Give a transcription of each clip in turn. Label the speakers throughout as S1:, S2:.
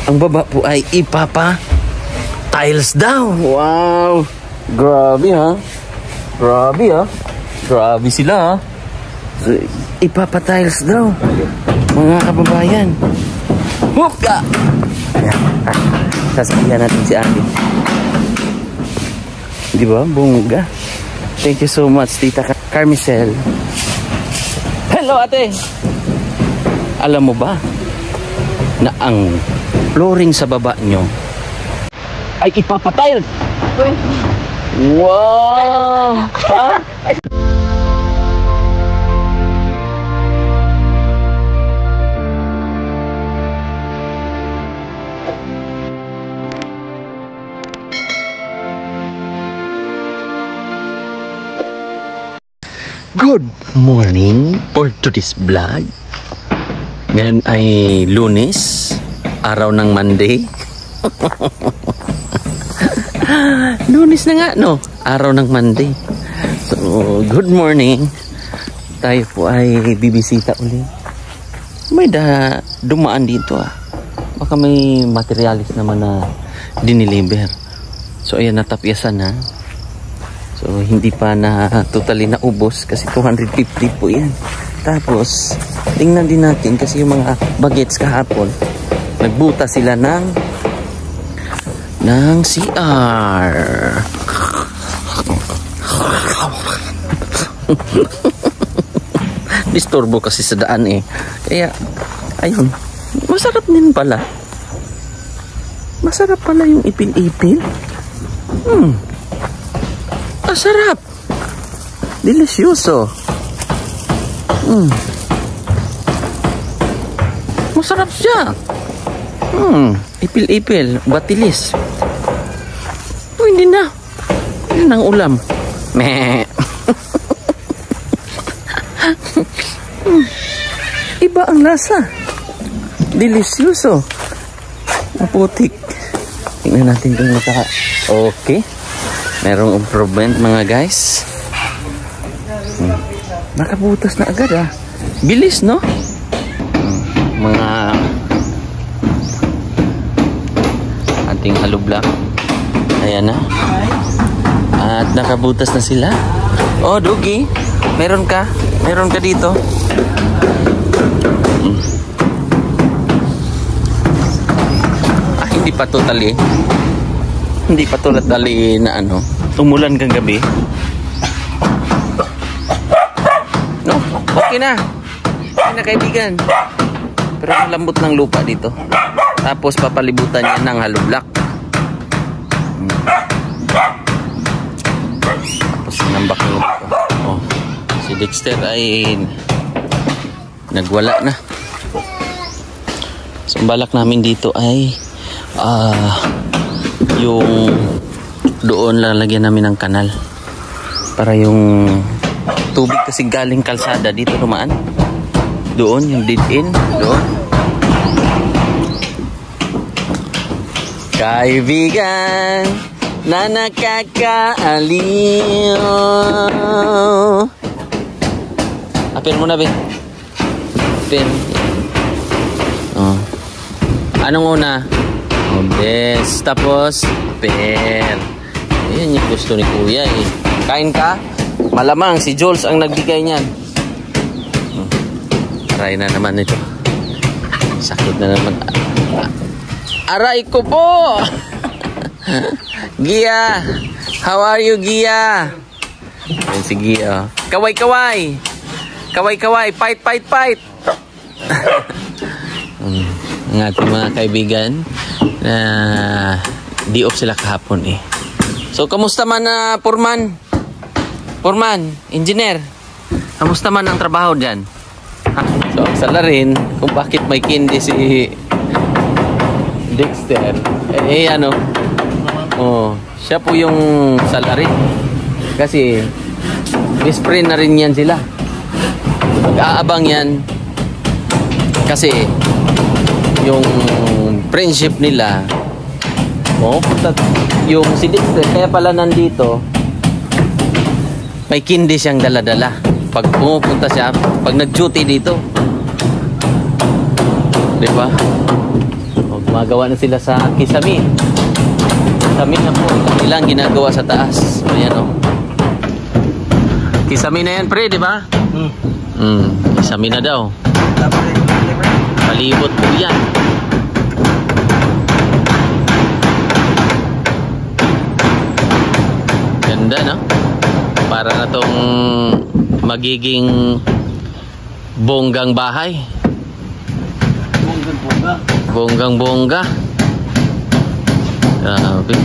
S1: Ang baba po ay ipapa-tiles daw. Wow! Grabe ha. Grabe ha. Grabe sila ha. So, ipapa-tiles daw. Mga kababayan. Hupka! Sasabihan natin si ate. Di ba? Bongga. Thank you so much, Tita Carmicel. Hello, ate! Alam mo ba na ang flooring sa baba nyo ay ipapatile? Wow! Ha? Good morning for today's vlog. Ngayon ay Lunes, araw ng Monday. Lunes na nga, no? Araw ng Monday. So, good morning. Tayo po ay bibisita ulit. May dumaan dito ah. Baka may materialis naman na diniliver. So, ayan, natapyasan na. So, hindi pa na totally naubos kasi 250 po yan. Tapos, tingnan din natin kasi yung mga bagets kahapon, nagbuta sila ng CR. Disturbo kasi sa daan eh. Kaya, ayun, masarap din pala. Masarap pala yung ipil-ipil. Masarap. Delicioso. Masarap siya. Ipil-ipil. Batilis. Oh, hindi na. Yan ang ulam. Meh. Iba ang lasa. Delicioso. Maputik. Tingnan natin kung mataka. Okay. Merong improvement mga guys. Nakabutas na agad ah. Bilis no? Mga ating hollow block. Ayan na. At nakabutas na sila. Oh, Dugi. Meron ka? Meron ka dito? Hindi pa totally. Hindi pa totally na ano. Umulan kagabi. No? Okay na. Okay na kaibigan. Pero ang lambot ng lupa dito. Tapos papalibutan niya ng hollow block. Tapos nambak ng lupa. Oh, si Dexter ay nagwala na. So ang balak namin dito ay yung doon lalagyan namin ng kanal para yung tubig kasi galing kalsada dito dumaan doon yung dead end doon. Kaibigan na nakakaaliw. Apir mo na Ben. Apir. Oh. Anong una? Des, tapos per. Ayan yung gusto ni kuya eh. Kain ka? Malamang si Jules ang nagbigay niyan. Aray na naman ito. Sakit na naman. Aray ko po. Gia, how are you Gia? Ayan si Gia. Kaway kaway. Kaway kaway. Fight fight fight. Ang ating mga kaibigan na di off sila kahapon eh. So kamusta man na Purman? Purman, engineer. Kamusta man ang trabaho diyan? So ang sala rin kung bakit may kindi si Dexter. Ano? Oh, siya po yung sala rin. Kasi best friend na rin yan sila. Mag-aabang yan. Kasi yung friendship nila yung si Dexter kaya pala nandito may kindi siyang dala-dala pag pumupunta siya pag nag-duty dito, di ba? Okay. Gumagawa na sila sa kisame. Kisame na po ilang ginagawa sa taas. Ayan o. Kisame na yan pre, di ba? Kisame na daw. Palibot po yan. Ganda, no? Para na tong magiging bonggang bahay. Bonggang bongga. Grabe.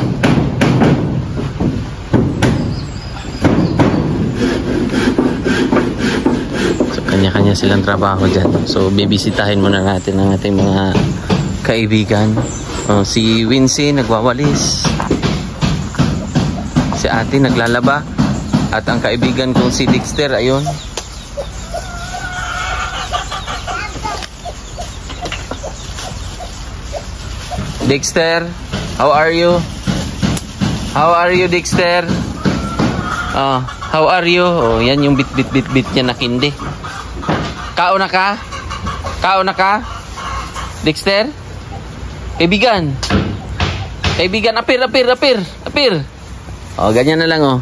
S1: So kanya-kanya silang trabaho dyan. So bibisitahin muna natin ang ating mga kaibigan. Si Wincy nagwawalis. Si ate naglalaba. At ang kaibigan kong si Dexter, ayun. Dexter, how are you? How are you, Dexter? How are you? Oh, yan yung bit niya na kindi. Kauna ka? Kauna ka? Dexter? Kaibigan. Kaibigan, apir. Oh, ganyan na lang, oh.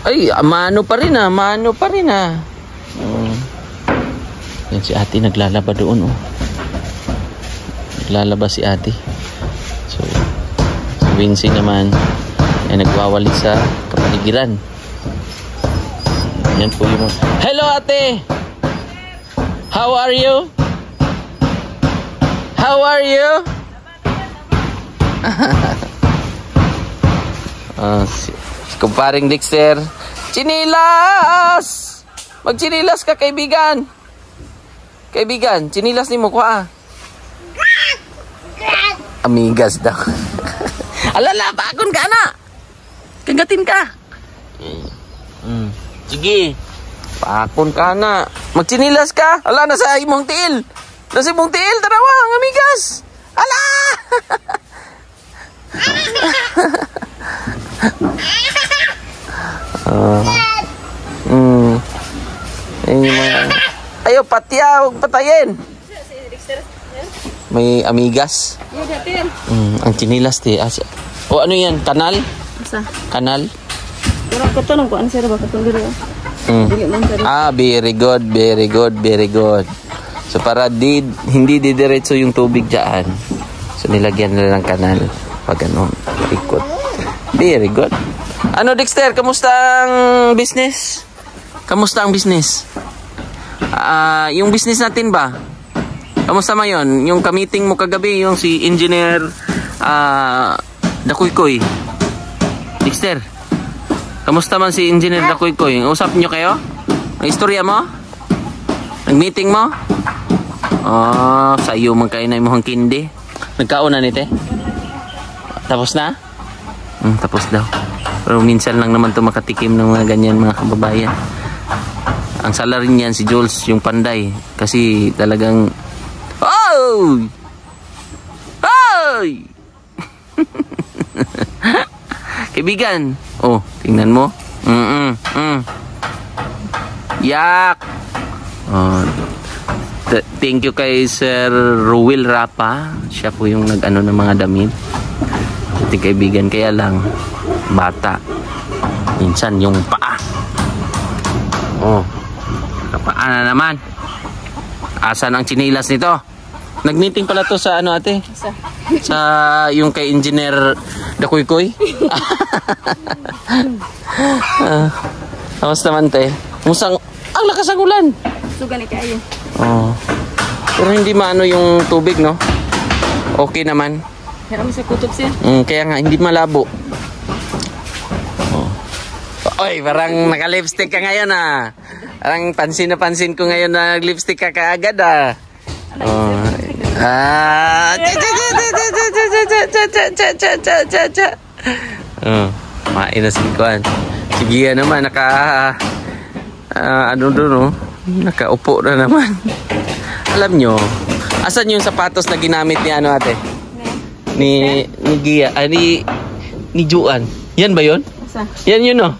S1: Ay, mano pa rin. Yan si ate naglalaba doon, oh. Naglalaba si ate. So, si Wincy naman ay nagwawali sa kapaligiran. Yan po yung... Hello, ate! How are you? How are you? Si kumparing Dexter. Chinilas! Magchinilas ka, kaibigan. Kaibigan, chinilas ni mo ko, ah. Amigas daw. Alala, bakon ka na. Kagatin ka. Sige. Bakon ka na. Magchinilas ka. Ala, nasa imong tiil. Nasa imong tiil, tarawa, ang amigas. Ala! Ayo, patya, huwag patayin. May amigas. Ang chinilas ti. O ano yan? Kanal? Kanal? Very good. So para hindi didiretso yung tubig dyan. So nilagyan nila ng kanal. Pag ano, ikot. Very good. Ano, Dexter? Kamusta ang business? Kamusta ang business? Yung business natin ba? Kamusta mo yun? Yung ka-meeting mo kagabi, yung si Engineer Dakuykoy. Dexter, kamusta man si Engineer Dakuykoy? Usap nyo kayo? Ang istorya mo? Nag-meeting mo? Sa iyo man kayo na imong kindi. Nagkauna nite? Tapos na? Tapos daw. Pero minsan lang naman to makatikim ng mga ganyan mga kababayan. Ang salary niyan si Jules, yung panday. Kasi talagang... Oh! Hey! Kaibigan. Oh, tingnan mo. Yak. Thank you kay Sir Ruel Rapa. Siya po yung nag-ano ng mga damit. Ito kaibigan, kaya lang bata. Minsan yung paa. Oh. Kapaa na naman. Asan ang chinilas nito? Nag-meeting pala to sa ano, ate? Sa yung kay Engineer Dakuykoy. Kamusta man, te? Musang ang lakas ang ulan.
S2: Sugan kayo.
S1: Pero hindi maano yung tubig, no? Okay naman.
S2: Kaya kami sa kutob siya.
S1: Kaya nga hindi malabo. Oy, parang naka-lipstick ka ngayon, ah. Parang pansin na pansin ko ngayon na nag-lipstick ka kaagad, ah. Mainas kuan. Sige naman ano doon, no? Nakaupo na naman. Alam nyo, asan yung sapatos na ginamit ni ano, ate? Ni Gia, ni Juan. Yan ba yun? Yan yun, no?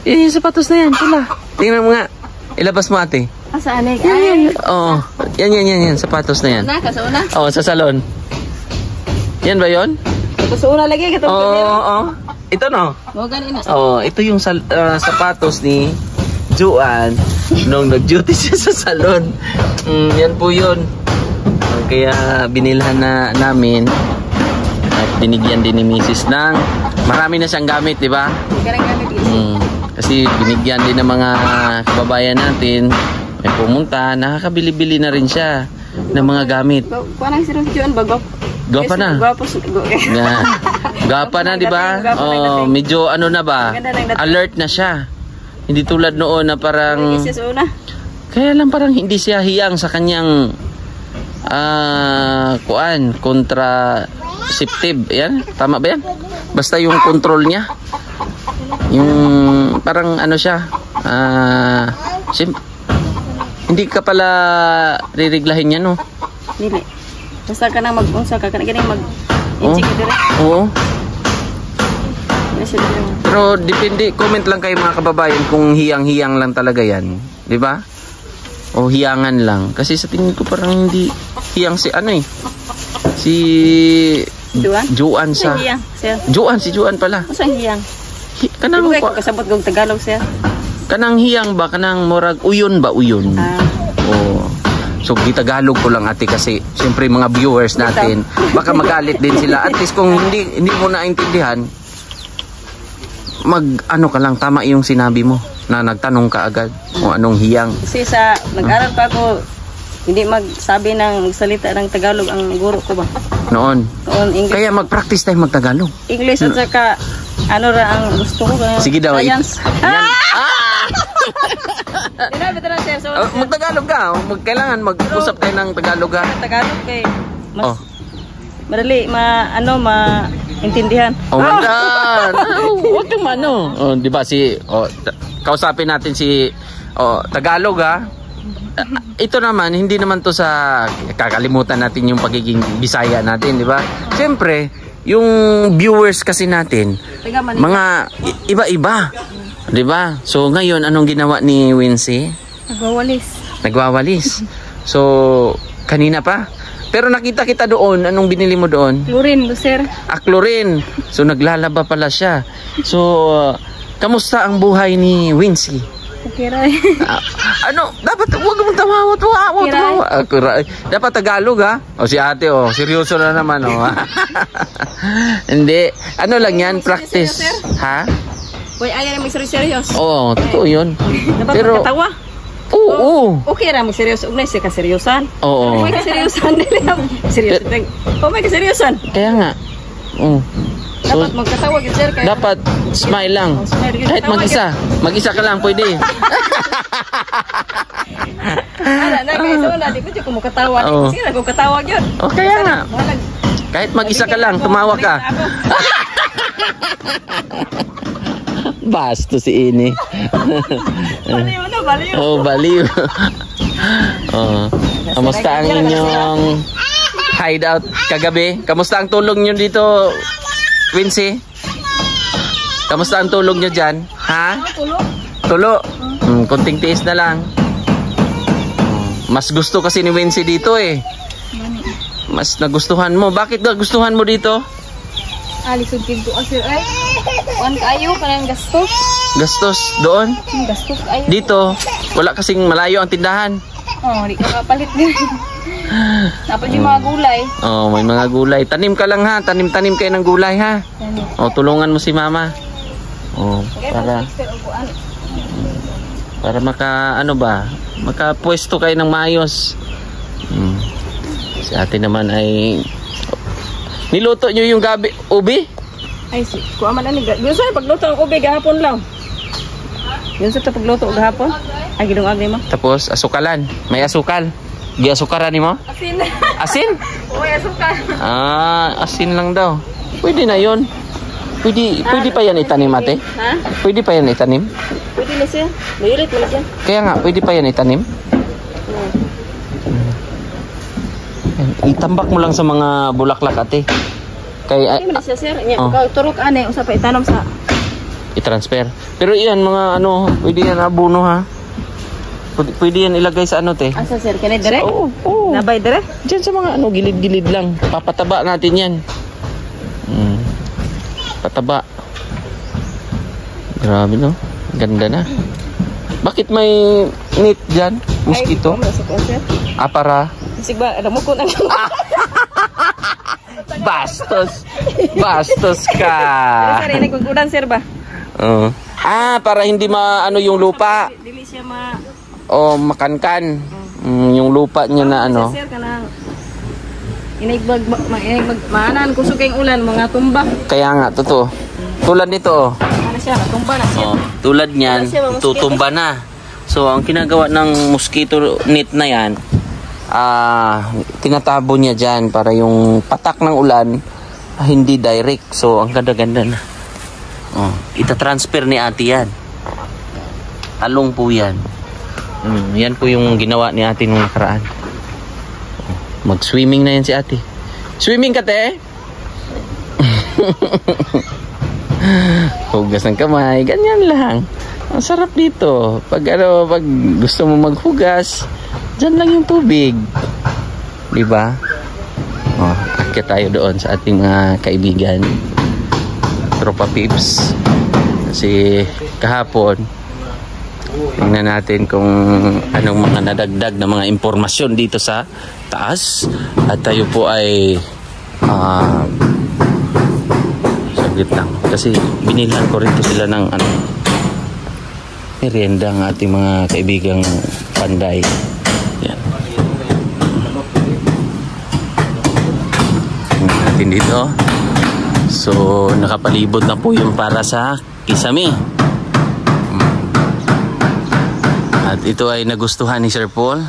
S1: Yan yung sapatos na yan, pula. Tingnan mo nga. Ilabas mo, ate.
S2: Asaan eh?
S1: Yan. Oo. Yan. Sapatos na yan.
S2: Na, sa una?
S1: Oo, sa salon. Yan ba yun?
S2: Sa una lagi, katong
S1: Oo. Ito no?
S2: mo ganin na.
S1: Oo, ito yung sapatos ni Juan nung nag-duty siya sa salon. Yan po yun. Kaya binilhan na namin at binigyan din ni Mrs. ng marami na siyang gamit, di ba?
S2: Karang gamit
S1: Kasi binigyan din ng mga kababayan natin. May pumunta, nakakabili-bili na rin siya ng mga gamit.
S2: Kuha nang sirong Juan bago.
S1: Gwapa na. Gwapa na, di ba? Oh, medyo ano na ba? Alert na siya. Hindi tulad noon na parang kaya lang parang hindi siya hiyang sa kanyang contraceptive. Yan, tama ba yan? Basta yung control niya. Yung parang ano siya. Hindi ka pala ririglahin niya, no?
S2: Dili. Basta ka nang mag-unsa ka ganing mag-inchik dire.
S1: Oo. Pero depende, comment lang kayo mga kababayan kung hiyang-hiyang lang talaga yan, 'di ba? O hiyangan lang. Kasi sa tingin ko parang hindi hiyang si ano eh. Si Juan sa
S2: hiyang, sir.
S1: Si Juan pala.
S2: Usa hiyang?
S1: Kanang
S2: ko kasabot gong Tagalog, sir.
S1: Kanang hiyang ba kanang murag uyon ba uyon? Oh. So Tagalog ko lang ate kasi siyempre mga viewers natin baka magalit din sila. At least kung hindi mo naintindihan, ano ka lang, tama yung sinabi mo na nagtanong ka agad kung anong hiyang.
S2: Kasi sa nag-aral pa ako, hindi magsabi ng salita ng Tagalog ang guro ko ba?
S1: Noon
S2: English.
S1: Kaya mag-practice tayo mag-Tagalog.
S2: English at saka ano ra ang gusto ko.
S1: Sige daw.
S2: Science.
S1: Yan. Mag-Tagalog ka. Kailangan mag-usap tayo ng Tagalog ha.
S2: Tagalog kay mas madali maintindihan.
S1: Oh my God. Huwag kang di ba kausapin natin si Tagalog ha. Ito naman, hindi naman to sa kakalimutan natin yung pagiging Bisaya natin, di ba? Siyempre, yung viewers kasi natin, mga iba-iba. Di ba? So, ngayon, anong ginawa ni Wincy? Nagwawalis. So, kanina pa. Pero nakita kita doon, anong binili mo doon?
S2: Chlorine, sir.
S1: Chlorine. So, naglalaba pala siya. So, kamusta ang buhay ni Wincy?
S2: Kiray.
S1: Dapat huwag mong tumawa. Dapat Tagalog ha. Si ate seryoso na naman Hindi. Ano lang yan, practice. Ha?
S2: Uy, ayaw na mag-seryoso.
S1: Oo, totoo yun.
S2: Dapat magkatawa.
S1: Oo.
S2: Okay ra mag-seryoso. Ugnay siya kaseryosan.
S1: Oo.
S2: May kaseryosan. Seryoso. May kaseryosan.
S1: Kaya nga. So,
S2: dapat magkatawa yun, sir.
S1: Dapat smile lang. Kahit mag-isa. Mag-isa ka lang, pwede.
S2: Di ko dyan kung makatawa. Sige na kung katawag yun.
S1: Kaya nga. Kahit mag-isa ka lang, tumawa ka. Basto si Ini.
S2: Baliw na, baliw.
S1: Baliw. Kamusta ang inyong hideout kagabi? Kamusta ang tulog nyo dito, Wincy? Kamusta ang tulog nyo dyan? Ha? Tulo? Kunting tiis na lang. Mas gusto kasi ni Wincy dito eh. Mas nagustuhan mo. Bakit nagustuhan mo dito?
S2: Lisod kinto asir ay. Kuan kaayo kanang gastos.
S1: Gastos doon?
S2: Gastos kaayo.
S1: Dito, wala kasing malayo ang tindahan.
S2: Di ka kapalit din. Dapat yung mga gulay.
S1: May mga gulay. Tanim ka lang ha. Tanim-tanim kayo ng gulay ha. Tulungan mo si mama. Para makapwesto kayo ng maayos. Si ate naman ay niluto nyo yung ubi?
S2: Ay, kuha man ani. Yun sa pagluto ng ubi gahapon lang. Yun sa pagluto gahapon. Ay gidungag nimo.
S1: Tapos asukalan. May asukal. Giasukaran nimo?
S2: Asin.
S1: Asin?
S2: May asukal.
S1: Asin lang daw. Pwede na 'yon. Pwede pa yan itanim, ate?
S2: Ha?
S1: Pwede pa yan itanim?
S2: Pwede na siya. Mayulit mo dyan.
S1: Kaya nga, pwede pa yan itanim? Itambak mo lang sa mga bulaklak, ate.
S2: Kaya mo na siya, sir. Turok ane, usap pa itanong sa
S1: i-transfer. Pero iyan, mga pwede yan abono ha. Pwede yan ilagay sa ano, te?
S2: Asa sir, kanay dire?
S1: Oo, oo.
S2: Nabay dire?
S1: Diyan sa mga ano, gilid-gilid lang. Papataba natin yan. Pataba. Grabe, no? Ganda na. Bakit may net dyan? Mosquito?
S2: Ay, sa sir.
S1: Para?
S2: Sigba, ano mo ko na.
S1: Bastos. Bastos ka.
S2: Sir, nagkukudan sir ba?
S1: Oo. Para hindi maano yung lupa.
S2: Dili siya ma...
S1: O makankan. Yung lupa niya na ano.
S2: Sir, kanang... Maanan, kusog kayong ulan, mga tumba.
S1: Kaya nga, totoo. Tulad nito, oh.
S2: Ano siya, tumba na siya.
S1: Oh, tulad niyan, tutumba na. So, ang ginagawa ng mosquito net na yan, tinatabo niya dyan para yung patak ng ulan, hindi direct. So, ang ganda-ganda na. Oh, itatransfer ni ate yan. Along po yan. Yan po yung ginawa ni ate nung nakaraan. Mag-swimming na yan si ate. Swimming ka, te? Hugas ng kamay. Ganyan lang. Ang sarap dito. Pag gusto mo maghugas, dyan lang yung tubig. Diba? Oh, akit tayo doon sa ating mga kaibigan. Tropa Pips. Kasi kahapon, tingnan natin kung anong mga nadagdag na mga impormasyon dito sa taas. At tayo po ay saglit lang. Kasi binilhan ko rin sila ng merienda ng ating mga kaibigang Panday. Yan. Tingnan natin dito. So, nakapalibot na po yung para sa kisame. At ito ay nagustuhan ni Sir Paul,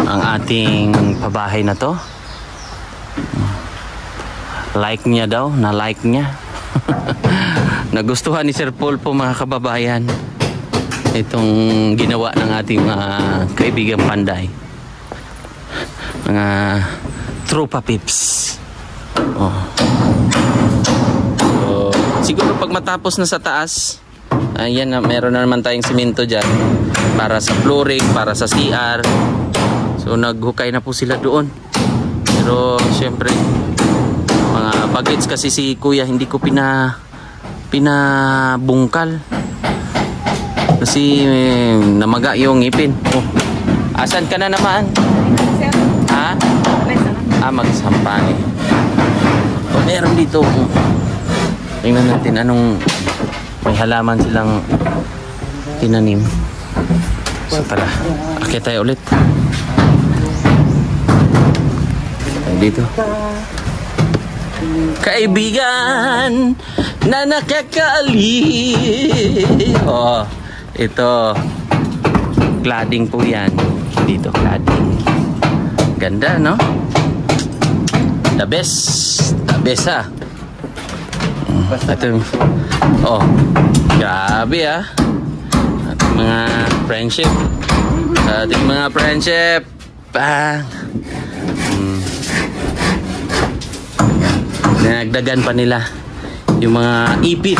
S1: ang ating pabahay na to. Like niya daw, na-like niya. Nagustuhan ni Sir Paul po, mga kababayan, itong ginawa ng ating mga kaibigang Panday. Mga tropa pips. Oh. So, siguro pag matapos na sa taas, ayan na, meron na naman tayong simento dyan para sa flooring, para sa CR. So naghukay na po sila doon. Pero syempre mga bagets kasi si kuya hindi ko pinabungkal kasi namaga yung ngipin. Oh, asan ka na naman? Ha? Magsampay. Oh, meron dito. Tingnan natin anong may halaman silang tinanim. So tara, akit tayo ulit. Dito. Kaibigan na nakakaali. Oh, ito. Cladding po yan. Dito, cladding. Ganda, no? The best. The best, ha? Ito. Oh, grabe, ha? Ating mga friendship. Ating mga friendship. Bang! Dinagdagan pa nila yung mga ipit.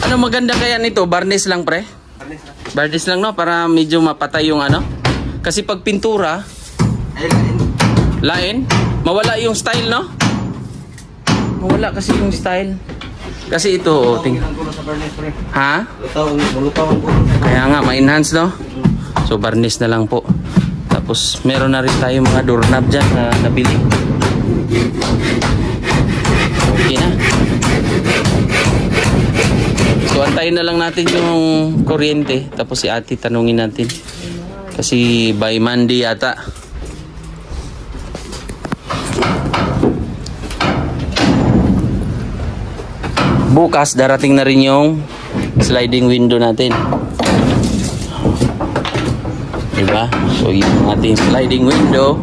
S1: Ano maganda kaya nito? Varnish lang, pre? Varnish lang, no? Para medyo mapatay yung ano. Kasi pag pintura, lain, mawala yung style, no? Mawala kasi yung style. Kasi ito, oh, ha? Kaya nga, ma-enhance, no? So, varnish na lang po. Tapos, meron na rin tayong mga doorknob dyan na nabili. Okay na. So, antayin na lang natin yung kuryente. Tapos, si ate, tanungin natin. Kasi, by Monday yata. Bukas, darating na rin yung sliding window natin. Diba? So, yung ating sliding window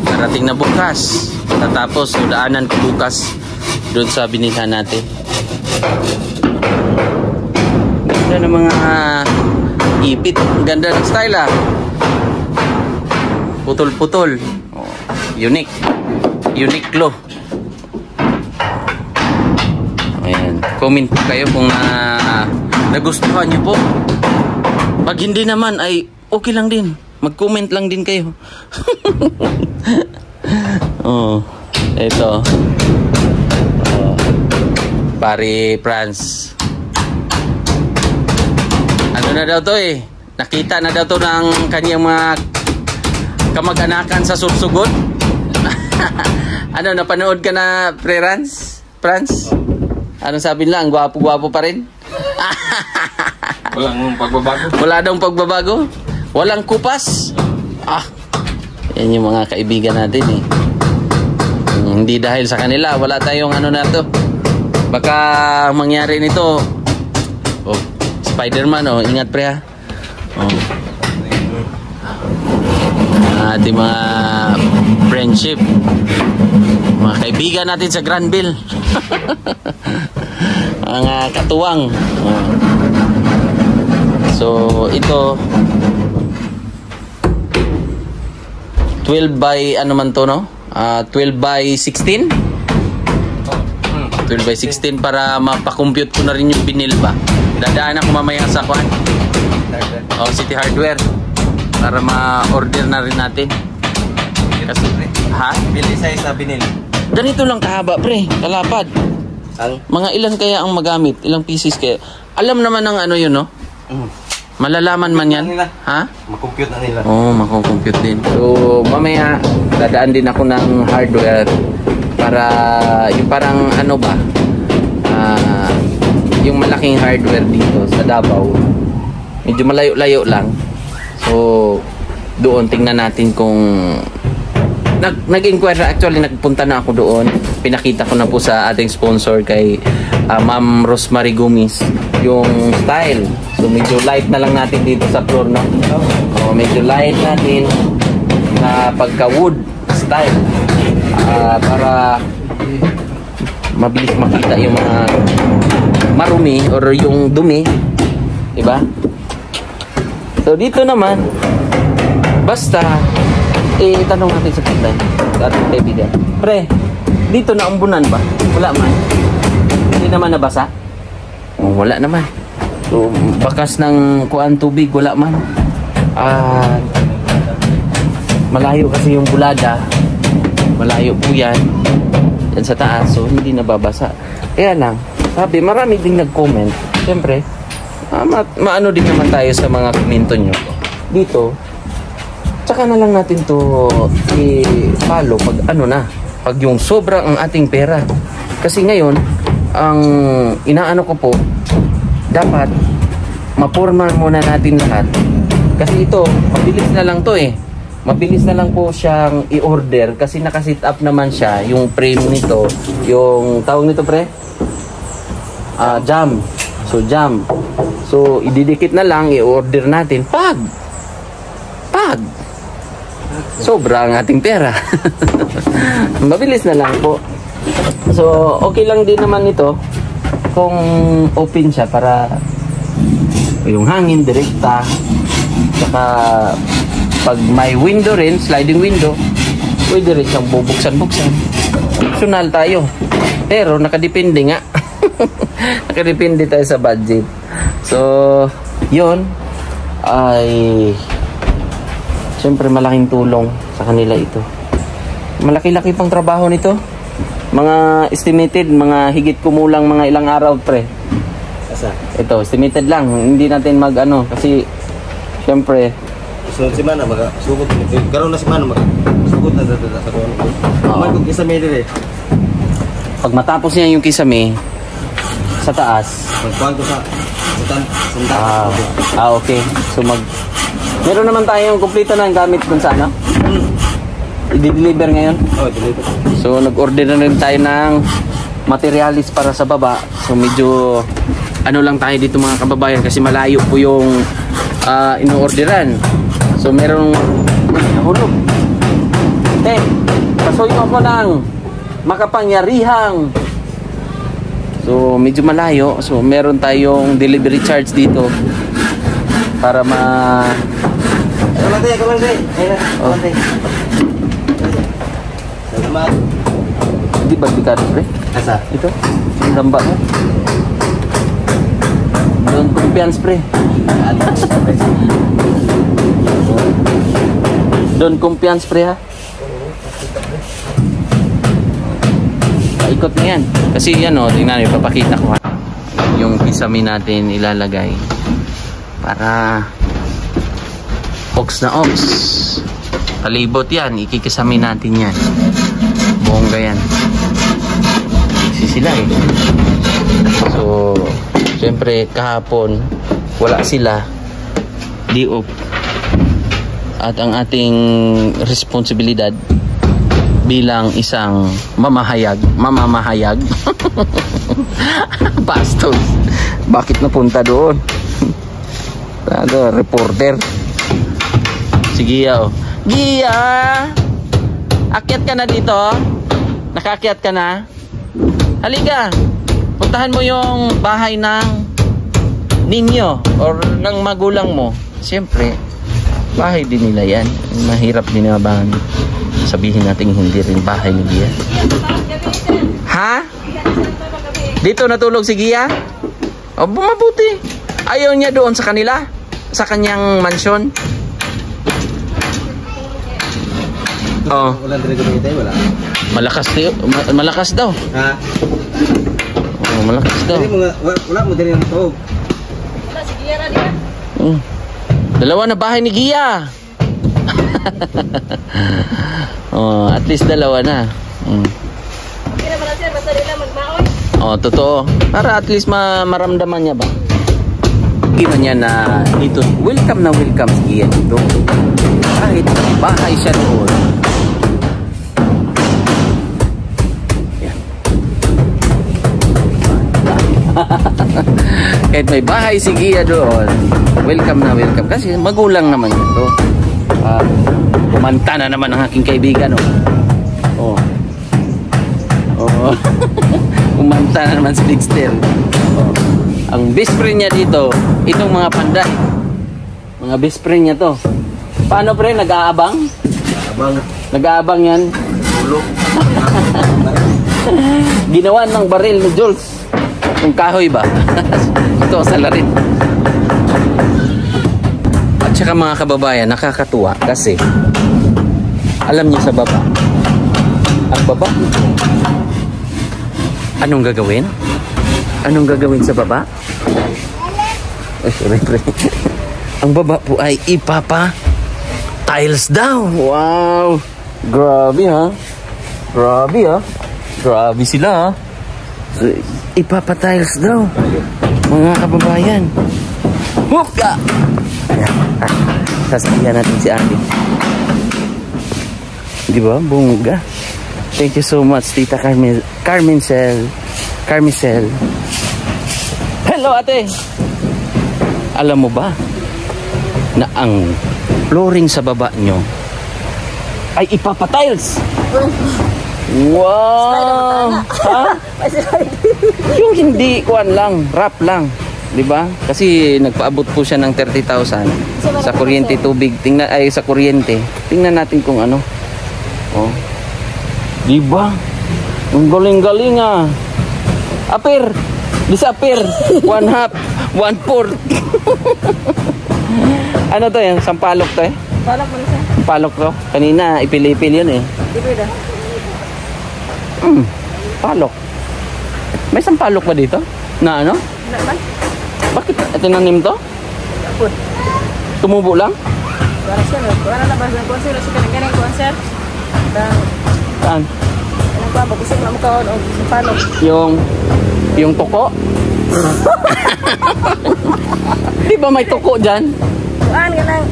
S1: darating na bukas. Tatapos, daanan ko bukas doon sa binilhan natin. Ganda ng mga ipit. Ganda ng style, ah. Putol-putol. Oh, unique. Unique glow. Ayan. Comment po kayo kung nagustuhan niyo po. Pag hindi naman ay okay lang din. Mag-comment lang din kayo. Oh, ito. Oh, Pare Franz. Ano na daw to eh? Nakita na daw to ng kanyang mga kamag-anakan sa Sursugod. Ano, napanood ka na, Franz? Anong sabi nila? Ang gwapo-gwapo pa rin?
S3: Walang pagbabago.
S1: Wala daw pagbabago? Walang kupas? Yan yung mga kaibigan natin eh. Hindi dahil sa kanila, wala tayong ano na to. Baka mangyari nito. Oh, Spider-Man, oh, ingat pre ha. Oh. Ating mga friendship, mga kaibigan natin sa Granville. Mga katuwang. Oh. So, ito 12 by ano man to, no? 12 by 16? 12 by 16 para mapakompute ko na rin yung binil ba. Dadaan ako mamaya sa kwan. City Hardware para ma-order na rin natin. Kasi, ha?
S3: Bili size na binil.
S1: Ganito lang kahaba, pre. Kalapad. Mga ilan kaya ang magamit? Ilang pieces kaya? Alam naman ng ano yun, no? Malalaman man yan. Ha?
S3: Makompute na nila.
S1: Oo, makukompute din. So, mamaya, dadaan din ako ng hardware para, yung parang ano ba, yung malaking hardware dito sa Davao. Medyo malayo-layo lang. So, doon tingnan natin kung nag-inquire. Actually, nagpunta na ako doon. Pinakita ko na po sa ating sponsor kay Ma'am Rosemary Gumis yung style. So, medyo light na lang natin dito sa floor, no? Medyo light natin na pagka-wood style para mabilis makita yung mga marumi or yung dumi. Diba? So, dito naman, basta, tanong natin sa kitlan, sa ating kaibigan. Pre, dito na umbunan ba? Wala man. Hindi naman nabasa? Wala naman. So, bakas ng kuan tubig, wala man. Malayo kasi yung bulada. Malayo po yan. Yan sa taas, so hindi nababasa. Kaya lang, sabi, marami ding nag-comment. Siyempre, maano din naman tayo sa mga komento nyo. Dito, tsaka na lang natin to i-follow pag ano na, pag yung sobra ang ating pera. Kasi ngayon, ang inaano ko po, dapat maporma muna natin lahat. Kasi ito, mabilis na lang to eh. Mabilis na lang po siyang i-order kasi nakasit up naman siya, yung frame nito, yung tawag nito pre? Jam. So, jam. So, ididikit na lang, i-order natin. Pag sobra ang ating pera. Mabilis na lang po. So, okay lang din naman ito kung open siya para yung hangin direkta. Saka pag may window rin, sliding window, pwede rin siyang bubuksan-buksan. Optional tayo. Pero nakadepende nga. Nakadepende tayo sa budget. So, yun ay siyempre malaking tulong sa kanila ito. Malaki-laki pang trabaho nito. Mga estimated, mga higit kumulang mga ilang araw pre. Ito, estimated lang. Hindi natin mag-ano kasi siyempre
S3: Sunod si Mana, magasugod. Karoon na si Mana, magasugod na sa kuwan. May kong kisame din eh.
S1: pag matapos niya yung kisame sa taas,
S3: magkuhan ko sa
S1: okay. So meron naman tayong kumpleto na ang gamit dun sa ano? I-deliver ngayon.
S3: Deliver.
S1: So nag-order na rin tayo ng materialis para sa baba. So medyo ano lang tayo dito mga kababayan kasi malayo po yung ino-orderan. So merong nahulog. Pasuyo ako ng makapangyarihang. So medyo malayo. So meron tayong delivery charge dito para
S3: Kamantay.
S1: Hindi ba bigado pre?
S3: Asa?
S1: Ito? Yung damba mo? Confiance, pre. Don Confiance, pre, ha? Paikot na yan. Kasi yan, o, tingnan nyo, papakita ko, ha? Yung kisame natin ilalagay para ox na ox. Palibot yan, ikikisame natin yan. Bongga yan. Sila eh. So, syempre kahapon wala sila, di off. At ang ating responsibilidad bilang isang mamamahayag Bastos, bakit napunta doon? Reporter si Gia, oh. Gia, akyat ka na dito? Nakakyat ka na? Halika, puntahan mo yung bahay ng ninyo or ng magulang mo. Siyempre, bahay din nila yan. Mahirap din naman sabihin natin hindi rin bahay ni Gia. Ha? Dito natulog si Gia? O, mabuti. Ayaw niya doon sa kanila? Sa kanyang mansyon? Oh.
S3: Wala din gamitin, wala.
S1: Malakas daw.
S3: Ha?
S1: Oh, malakas daw.
S3: Wala mo din ang tawag.
S2: Wala, si Gia na din.
S1: Dalawa na bahay ni Gia. Oh, at least dalawa na.
S2: Hindi naman na sir, basta nila magmaoy.
S1: Oh, totoo. Para at least maramdaman niya ba? Gina niya na dito. Welcome na welcome si Gia dito. Kahit bahay siya doon. Kahit may bahay si Gia doon, welcome na welcome. Kasi magulang naman yun to. Kumanta na naman ang aking kaibigan, oh. Kumanta na naman si Dexter. Oh. Ang best friend niya dito, itong mga panday. Mga best friend niya to. Paano, pre? Nag-aabang? Nag-aabang yan. Ginawa ng baril ni Jules. Yung kahoy ba? Ito, salarin. At saka mga kababayan, nakakatuwa kasi alam niyo sa baba. Ang baba, anong gagawin? Anong gagawin sa baba? Ay, sorry, pre. Ang baba po ay tiles daw. Wow! Grabe, ha? Grabe, ha? Grabe sila, ha? So, ipapatiles daw, mga kababayan. Huka! Ayan. Sasabihan natin si ate. Diba? Bongga. Thank you so much, Tita Carmencel. Hello, ate! Alam mo ba na ang flooring sa baba nyo ay ipapatiles? Wow! Ha? Yung hindi kuan lang, wrap lang, 'di ba? Kasi nagpaabot po siya ng 30,000 sa kuryente, tubig. Tingnan ay sa kuryente. Tingnan natin kung ano. Oh. 'Di ba? Ang galing-galing ah. Apir, disappear. 1/2, 1/4. Ano to yan? Sampalok to eh?
S2: Palok mo na siya.
S1: Palok to? Kanina ipil-ipil yun eh.
S2: Ipil ah.
S1: Palok. May sampalok ba dito? Na ano?
S2: Naman?
S1: Bakit tinanim to?
S2: Kapod.
S1: Tumubo lang?
S2: Para siya, wala na ba ng konser? Kasi kanang konser.
S1: Saan?
S2: Ano ba? Mag-isip na mo kaon o sa palok.
S1: Yung tuko? Di ba may tuko dyan?
S2: Kuan ka lang.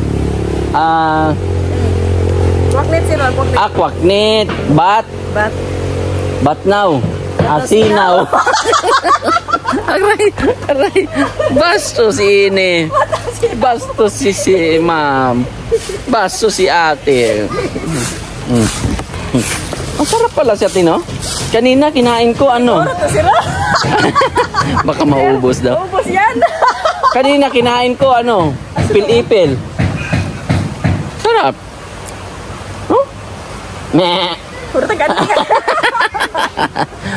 S2: Kwaknit sila, kwaknit.
S1: Kwaknit. Bat. Batnaw. Asinaw. Aray. Bastos ini. Bastos si ma'am. Bastos si ate. Ang sarap pala siya, Tino. Kanina kinain ko ano. Baka maubos daw.
S2: Maubos yan.
S1: Kanina kinain ko ano. Ipil-ipil. Sarap. Huh? Meh.
S2: Puro tagan ka.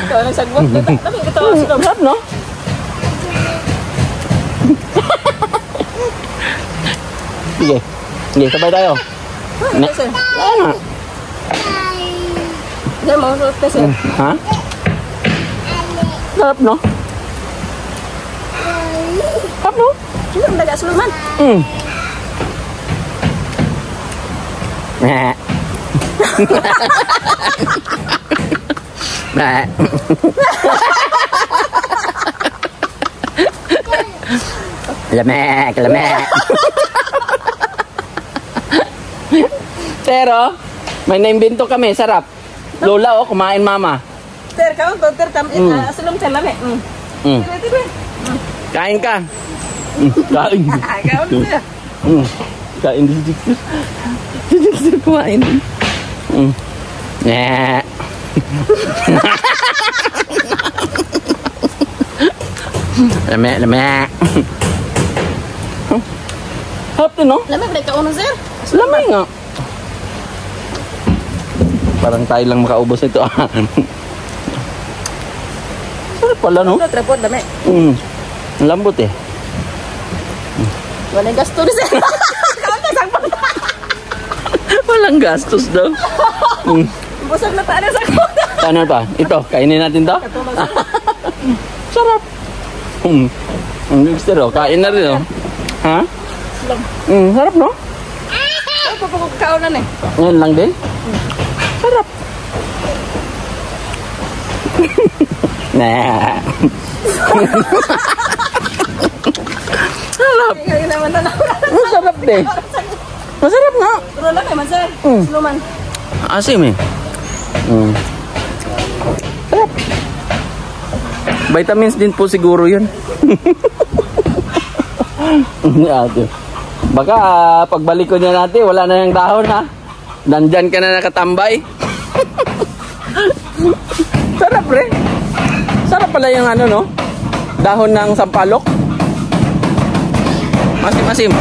S2: Ikaw nang sagbot. Tapi ito,
S1: sarap, no? Sige. Sige, sabay tayo. Na,
S2: Sir.
S1: ano?
S2: Sir, mausulot ka, sir.
S1: Ha? Sarap, no? Sarap, no?
S2: Sino ang daga-suluman?
S1: Nah. Nah. Lemek, lemek. Pero, may naimbento kami, sarap. Lola, oh, kumain mama.
S2: Sir, kaon to, sir, sulong sir lami. Tira, tira.
S1: Kain ka. Kain.
S2: Kaon sir.
S1: Kain di Dexter. Si Dexter kumain. Nah. Lemek, lemek. Hap din, no?
S2: Lami, balik ka uno, sir.
S1: Lamay nga. Parang tayo lang makaubos ito. Sarap pala, no?
S2: Ito, trapod, lami.
S1: Lambot eh.
S2: Walang gasto ni sir. Kaon ka, sangpang.
S1: Walang gastos daw.
S2: Busog na tayo sa kuda.
S1: Ano pa? Ito, kainin natin to.
S2: Katulog, sir.
S1: Sarap. Dexter, oh, kain na rin, oh. Ha?
S2: Sulong.
S1: Sarap, no?
S2: Ay, papagkakaonan eh.
S1: Ngayon lang din. Sarap. Nah. Sarap.
S2: Ngayon naman na
S1: Masarap din. Masarap nga.
S2: Turo lang naman, sir. Suluman.
S1: Asim eh. Sarap. Vitamins din po siguro yun. Ate. Baka pagbalik ko niya natin, wala na yung dahon ha. Nandyan ka na nakatambay. Sarap re. Sarap pala yung ano no. Dahon ng sampalok. Masim-masim.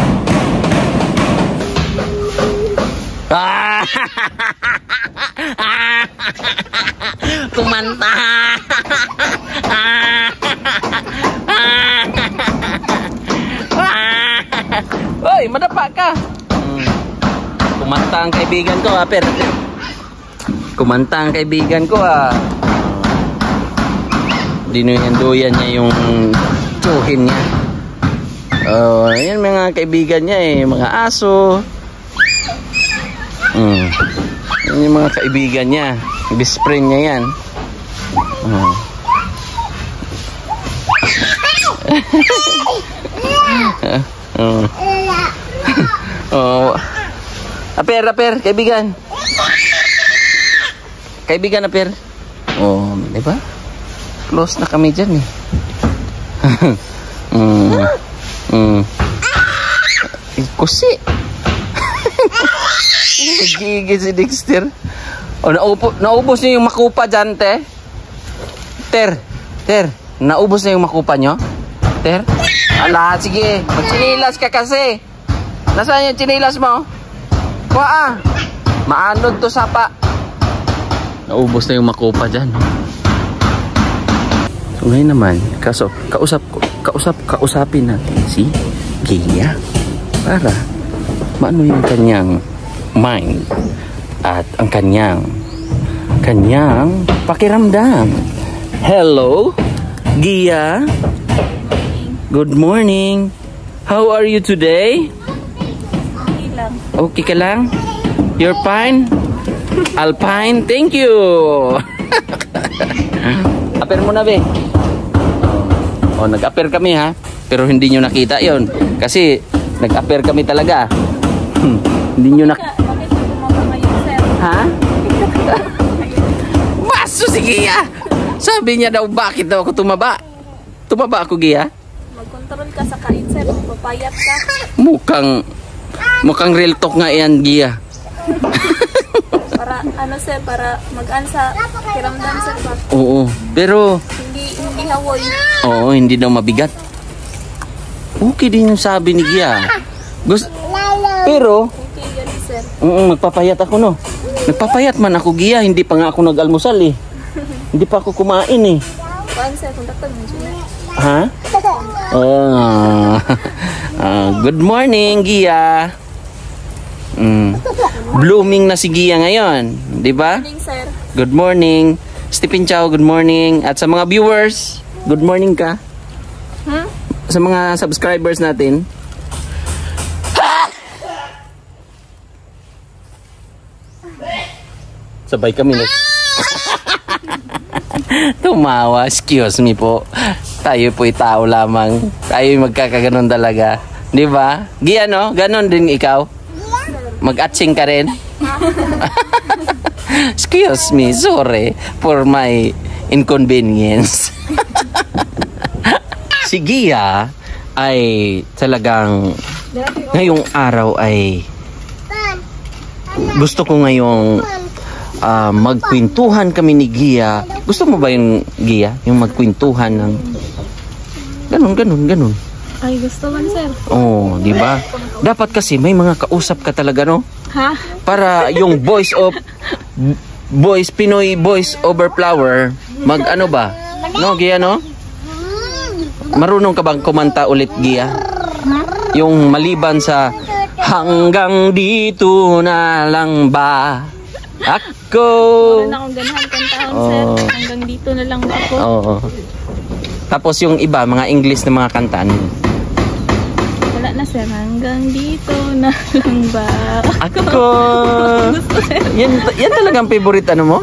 S1: Kumanta. Hoy, madapa ka. Kumanta ang kaibigan ko, ha, per. Kumanta ang kaibigan ko, ha. Dinuyan-duyan niya yung tsuhin niya. Yan mga kaibigan niya eh, mga aso. Yan yung mga kaibigan niya. Best friend niya yan. Aper, kaibigan. Kaibigan, Aper. Oh, di ba? Close na kami dyan eh. Kusi. Nagigil si Dexter. Oh, naubos niyo yung makupa dyan, te. Ter, naubos na yung makupa nyo? Ter? Ala, sige. Magchinilas ka kasi. Nasaan yung chinilas mo? Kuha. Maanod to sapa. Naubos na yung makupa dyan. So ngayon naman, kausapin natin si Gia para maano yung kanyang mind at ang kanyang pakiramdam. Hello, Gia. Good morning. How are you today?
S2: Okay lang.
S1: Okay ka lang? You're fine? Alpine, thank you. Aper mo na, be. Oh, nag-aper kami ha. Pero hindi nyo nakita yon kasi nag-aper kami talaga. Hindi nyo
S2: Bakit tumama ngayon, sir?
S1: Ha? Baso si Gia. Sabi niya daw bakit daw ako tumaba. Tumaba ako, Gia?
S2: Mag-control ka sa kain, sir. Papayat ka.
S1: Mukhang real talk nga yan, Gia.
S2: Para, sir, para mag-an sa kiramdam, sir.
S1: Oo, pero
S2: Hindi hawoy.
S1: oo, hindi daw mabigat. Okay din yung sabi ni Gia. Pero
S2: Okay, yan, sir.
S1: magpapayat ako, no? Nagpapayat man ako, Gia. Hindi pa nga ako nag-almusal eh. Hindi pa ako kumain eh.
S2: Kuan, sir, kontaktan mo siya na.
S1: Ha? Oh. Good morning, Gia. Blooming na si Gia ngayon, 'di ba?
S2: Good morning, sir.
S1: Good morning. Stephen Chow, good morning. At sa mga viewers, good morning ka.
S2: Huh?
S1: Sa mga subscribers natin. Sabay kami na. Tumawa, excuse me po. Tayo po'y tao lamang. Tayo'y magkakaganon talaga. Di ba? Gia, no? Ganon din ikaw? Mag-atsing ka rin? Excuse me, sorry for my inconvenience. Si Gia ay talagang ngayong araw ay gusto ko ngayong magkwentuhan kami ni Gia. Gusto mo ba yung Gia? Yung magkwentuhan ng ganun.
S2: Ay, gusto man, sir.
S1: Oh, di ba? Dapat kasi may mga kausap ka talaga, no?
S2: Ha?
S1: Para yung voice Pinoy voice over flower, mag-ano ba? No, Gia, no? Marunong ka bang kumanta ulit, Gia? Yung maliban sa hanggang dito na lang ba? Ako.
S2: Wala na akong ganahan kantahan,
S1: Oh.
S2: sir. Hanggang dito na lang ba ako?
S1: Oo. Tapos yung iba, mga English na mga kantaan.
S2: Wala na, sir. Hanggang dito na lang ba
S1: Ako. Yan talaga ang favorite ano mo?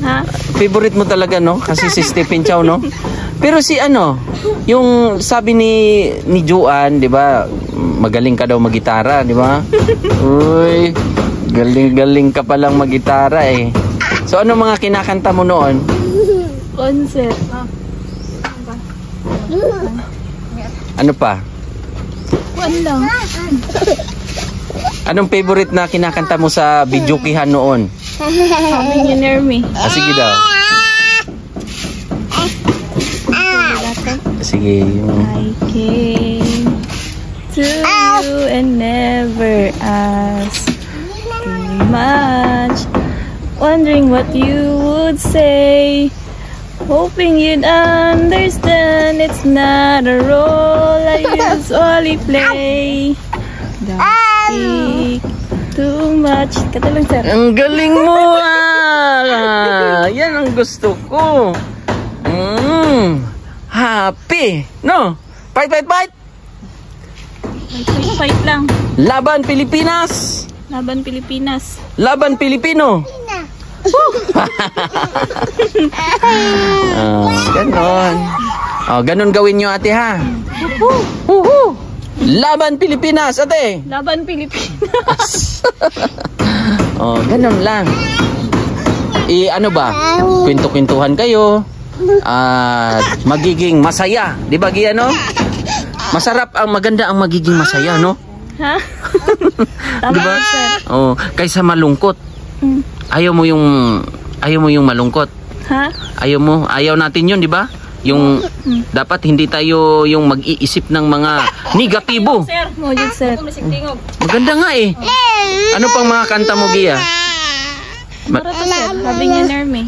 S2: Ha?
S1: Favorite mo talaga, no? Kasi si Stephen Chow, no? Pero si ano, yung sabi ni Joan, 'di ba? Magaling ka daw magitara, 'di ba? Uy, galing ka pa lang magitara eh. So ano mga kinakanta mo noon?
S2: Concert.
S1: Ano pa?
S2: One lang.
S1: Anong favorite na kinakanta mo sa videokihan noon?
S2: Sabi niyo near me.
S1: Sige daw. Sige, yung...
S2: I came to you and never asked too much, wondering what you would say, hoping you'd understand it's not a role I usually play. Don't speak too much. Kata lang, sir.
S1: Ang galing mo ah! Yan ang gusto ko. Happy! No? Fight!
S2: Fight lang.
S1: Laban Pilipinas!
S2: Laban Pilipinas.
S1: Laban Pilipino! Ganon. Ganon gawin nyo, ate, ha? Laban Pilipinas, ate!
S2: Laban Pilipinas.
S1: Ganon lang. Ano ba? Kwento-kwentuhan kayo. At magiging masaya. Di ba, Gia, no? Maganda ang magiging masaya, no?
S2: Ha? Tama,
S1: Diba?
S2: sir.
S1: Kaysa malungkot. Ayaw mo yung malungkot.
S2: Ha?
S1: Ayaw natin yun, di ba? Yung dapat hindi tayo yung mag-iisip ng mga negatibo.
S2: Sir, mojud, sir.
S1: Maganda nga eh. Ano pang mga kanta mo, Gia?
S2: Para to, sir. Having you near me.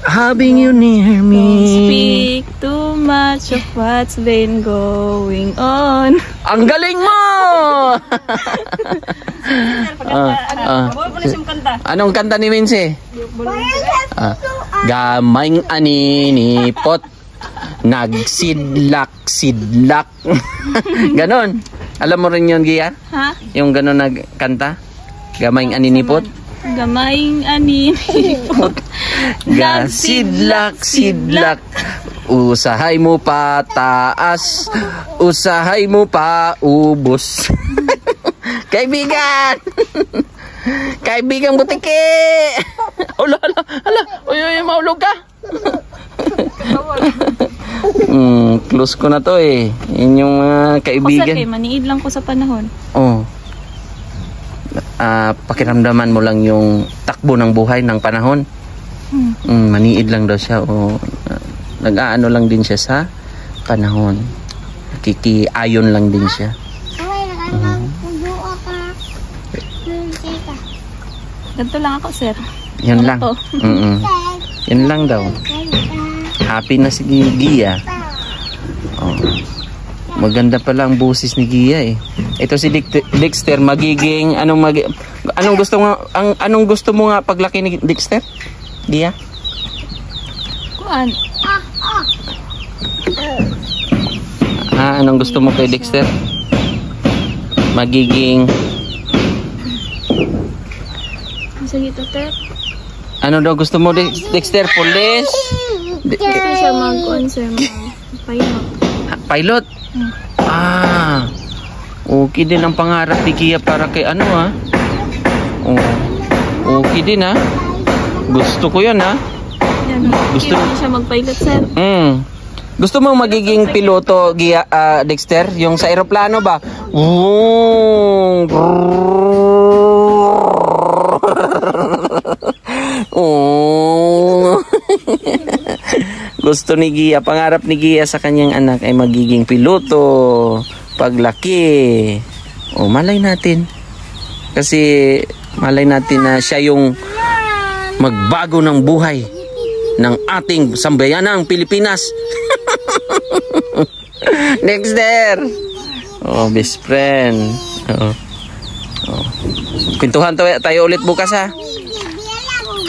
S1: Having you near me.
S2: Don't speak too much of what's been going on.
S1: Ang galing mo! Anong kanta ni Mincy? Gamayng aninipot, nagsidlak. Ganon. Alam mo rin yun, Gia?
S2: Ha?
S1: Yung ganon na kanta? Gamayng aninipot?
S2: Gamayng aninipot,
S1: Sidlak. Usahay mo pa taas, usahay mo pa ubos. Kaibigan! Kaibigang butiki! Hala. Uy, maulog ka! Close ko na to eh. Yun yung mga kaibigan.
S2: Ako, sir, maniid lang ko sa panahon.
S1: Pakiramdaman mo lang yung takbo ng buhay ng panahon. Maniid lang daw siya. Nag-aano lang din siya sa panahon. Kikiayon lang din siya.
S2: Ganito lang ako, sir.
S1: Yun lang. Yun lang daw. Happy na si Gia. Oh. Maganda pala ang boses ni Gia eh. Ito si Dexter magiging anong gusto mo nga paglaki ni Dexter? Gia?
S2: Kuan.
S1: Anong gusto mo kay Dexter? Magiging
S2: Sige to, Ter.
S1: ano daw gusto mo Dexter? Police?
S2: Ito siya mag-concern, pilot.
S1: Pilot? Okay din ang pangarap ni Gia para kay ano okay din gusto ko yan
S2: Yan,
S1: Gusto-
S2: gusto siya mag-pilot, sir.
S1: Gusto mo magiging piloto Gia, Dexter? Yung sa eroplano ba? Gusto ni Gia, pangarap ni Gia sa kanyang anak ay magiging piloto paglaki. Malay natin. Kasi malay natin na siya yung magbago ng buhay ng ating sambayanang Pilipinas. Dexter. Best friend. Kwentuhan tayo ulit bukas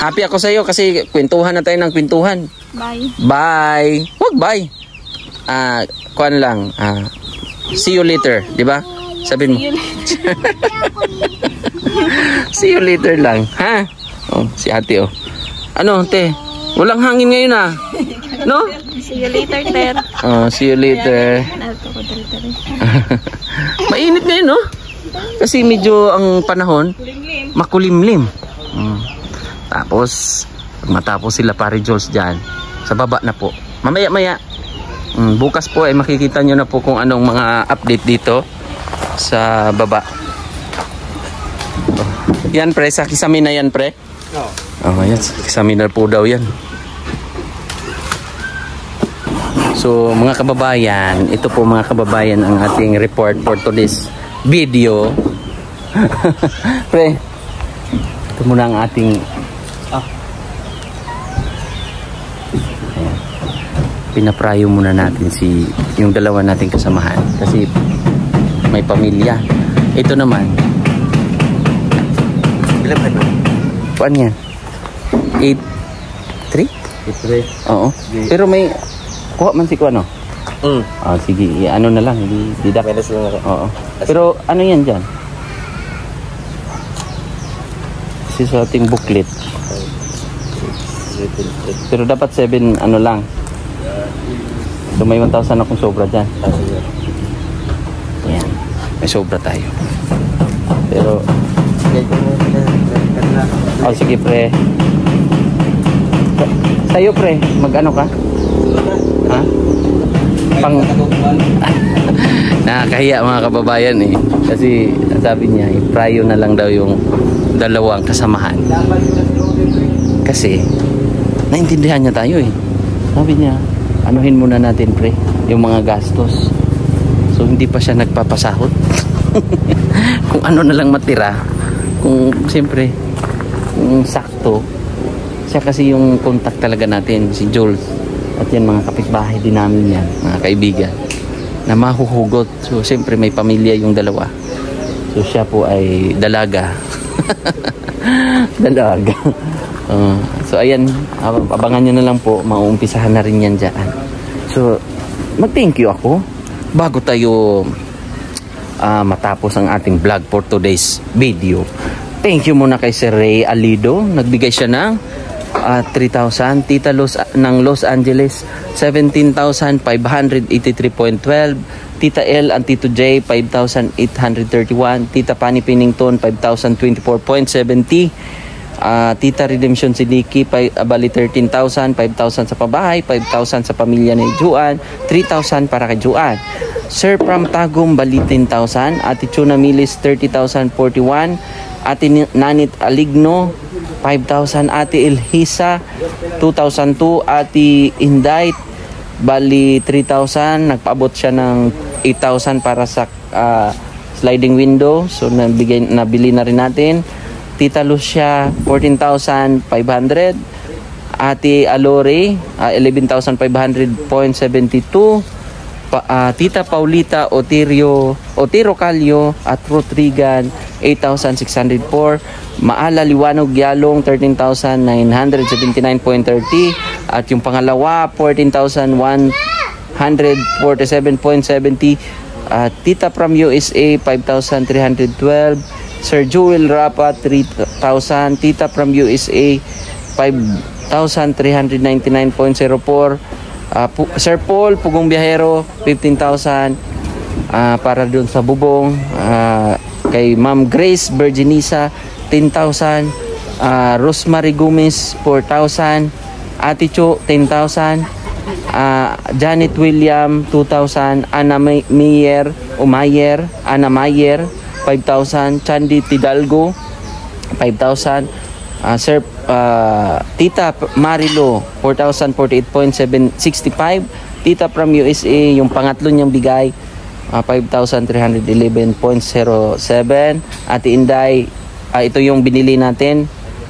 S1: Happy ako sa iyo kasi kwentuhan na tayo ng kwentuhan.
S2: Bye.
S1: Bye. Wag bye. Kuan lang. See you later, di ba? Sabihin mo. See you later lang, ha? Si ate Ano, te? Walang hangin ngayon No?
S2: See you later, Ter.
S1: See you later.
S2: Nato ko dali.
S1: Mainit ngayon, no? Kasi medyo ang panahon makulimlim. Tapos matapos sila pare Jules dyan, sa baba na po. Mamaya-maya. Bukas po ay makikita nyo na po kung anong mga update dito sa baba. Yan pre, sa Kisamin na yan pre. Yan, sa Kisamin na po daw yan. So mga kababayan, ito po mga kababayan ang ating report for today's video. Pre, ito muna ang ating pinaprayo muna natin yung dalawa nating kasamahan kasi may pamilya. Ito naman
S3: Ilan ba ito?
S1: kuan yan 8-3?
S3: 8-3.
S1: Oo. Pero may kuha man si kuano. Sige, ano na lang, didak.
S3: Minus lang ako.
S1: Oo. Pero ano yan dyan? Kasi sa ating booklet. Pero dapat 7 ano lang. So may 1,000 akong sobra dyan. Ayan. May sobra tayo. Pero sige pre. Sa'yo pre, mag-ano ka? Ha? Nakakahiya mga kababayan kasi sabi niya iprayo na lang daw yung dalawang kasamahan kasi naintindihan niya tayo sabi niya anuhin muna natin pre yung mga gastos, so hindi pa siya nagpapasahod. Kung ano na lang matira, kung siyempre kung sakto siya kasi yung contact talaga natin si Jules. At yan mga kapitbahay din namin yan, mga kaibigan na mahuhugot. So siyempre may pamilya yung dalawa. So siya po ay dalaga. Dalaga. So ayan, abangan nyo na lang po, mauumpisahan na rin yan dyan. So mag-thank you ako bago tayo matapos ang ating vlog for today's video. Thank you muna kay Sir Ray Alido, nagbigay siya ng 3,000. Tita Los ng Los Angeles 17,583.12. Tita L and Tito J 5,831. Tita Pani Pinnington 5,024.70. Tita Redemption Sidiki bali 13,000. 5,000 sa pabahay, 5,000 sa pamilya ni Juan, 3,000 para kay Juan. Sir Pram Tagum bali 10,000. Ate Chuna Milis 30,041. Ate Nanit Aligno 5,000. Ate Elhisa 2,002. Ate Inday bali 3,000. Nagpaabot siya ng 8,000 para sa sliding window. So nabili na rin natin. Tita Lucia 14,500. Ate Alore 11,500.72. Tita Paulita Otero Calio at Ruth Regan 8,604. Maala Liwanog Yalong 13,979.30 at yung pangalawa 14,147.70. Tita from USA 5,312. Sir Joel Rapa 3,000. Tita from USA 5,399.04. Sir Paul Pugong Biyahero 15,000 para doon sa bubong. Kay Ma'am Grace Virginisa 10,000. Rosemary Gomez 4,000. Ate Cho 10,000. Janet William 2,000. Anna Mayer 5,000. Chandy Tidalgo 5,000. Sir Tita Marilo 4,048.65. Tita from USA yung pangatlo niyang bigay 5,311.07. Ate Inday ito yung binili natin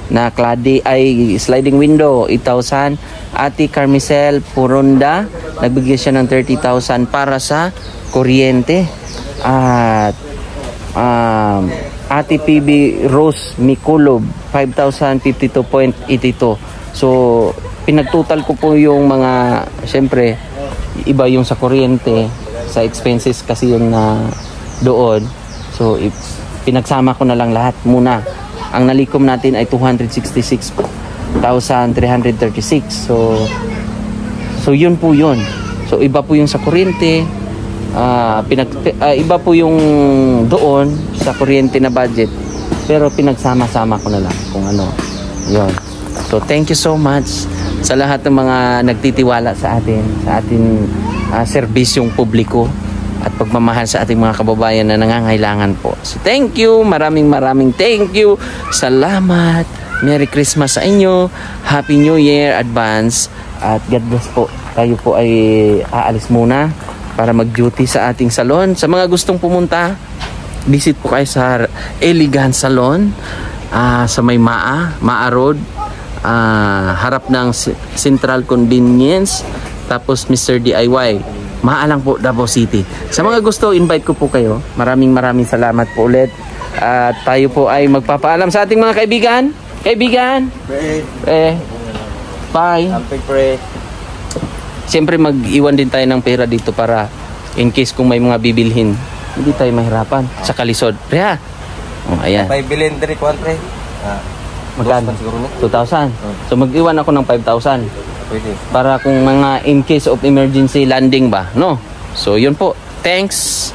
S1: na sliding window 8,000. Ate Carmicel Puronda nagbigay siya ng 30,000 para sa kuryente. At Ate PB Rose Miculob 5,052.82. So pinagtotal ko po yung mga, syempre iba yung sa kuryente, sa expenses kasi yung na doon. So pinagsama ko na lang lahat muna. Ang nalikom natin ay 266,336. So yun po yun. So iba po yung sa kuryente. Iba po yung doon sa kuryente na budget, pero pinagsama-sama ko na lang kung ano yun. So thank you so much sa lahat ng mga nagtitiwala sa atin, sa ating serbisyong publiko at pagmamahal sa ating mga kababayan na nangangailangan po. So thank you, maraming thank you, salamat, Merry Christmas sa inyo, Happy New Year advance, at God bless po. Tayo po ay aalis muna para mag-duty sa ating salon. Sa mga gustong pumunta, visit po kayo sa Elegant Salon sa may Maa Road, harap ng Central Convenience, tapos Mr. DIY, Maa lang po, Davao City. Sa mga gusto, invite ko po kayo. Maraming salamat po ulit. At tayo po ay magpapaalam sa ating mga kaibigan. Bye. Siyempre mag-iwan din tayo ng pera dito para in case kung may mga bibilhin, hindi tayo mahirapan sa kalisod. Reha. Ayan.
S3: May bilhin dari kontre.
S1: Magkano? 2,000. So mag-iwan ako ng 5,000.
S3: Pwede.
S1: Para kung mga in case of emergency landing ba, no? So yun po. Thanks.